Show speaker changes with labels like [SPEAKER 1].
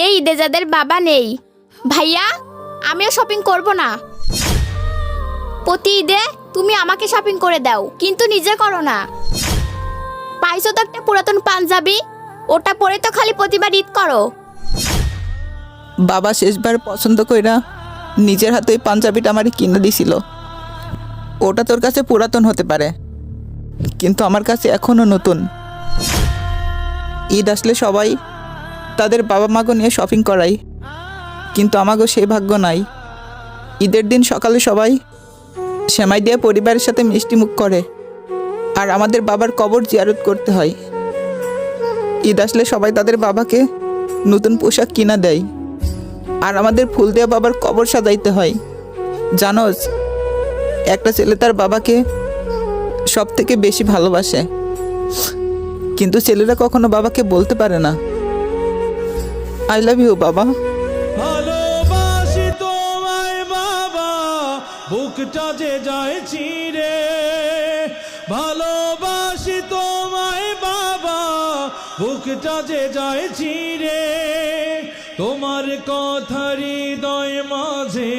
[SPEAKER 1] এই ঈদে যাদের বাবা নেই, ভাইয়া আমিও শপিং করব না। প্রতি ঈদে তুমি আমাকে শপিং করে দাও, কিন্তু নিজে করো না। পাইছো তো একটা পুরাতন পাঞ্জাবি, ওটা পরে তো খালি প্রতিবার ঈদ করো।
[SPEAKER 2] বাবা শেষবার পছন্দ কইরা নিজের হাতে ওই পাঞ্জাবিটা আমারে কিনে দিছিল। ওটা তোর কাছে পুরাতন হতে পারে, কিন্তু আমার কাছে এখনো নতুন। ঈদ আসলে সবাই তাদের বাবা মাকে নিয়ে শপিং করাই, কিন্তু আমাগো সেই ভাগ্য নাই। ঈদের দিন সকালে সবাই সেমাই দিয়ে পরিবারের সাথে মিষ্টি মুখ করে, আর আমাদের বাবার কবর জিয়ারত করতে হয়। ঈদ আসলে সবাই তাদের বাবাকে নতুন পোশাক কিনা দেয়, আর আমাদের ফুল দিয়ে বাবার কবর সাজাইতে হয়। জানোস, একটা ছেলে তার বাবাকে সব থেকে বেশি ভালোবাসে, কিন্তু ছেলেরা কখনো বাবাকে বলতে পারে না আই লাভ ইউ বাবা।
[SPEAKER 3] ভালোবাসি তোমায় বাবা, বুকটা যে যায় চিরে। ভালোবাসি তোমায় বাবা, বুকটা যে যায় চিরে। তোমার কথা হৃদয় মাঝে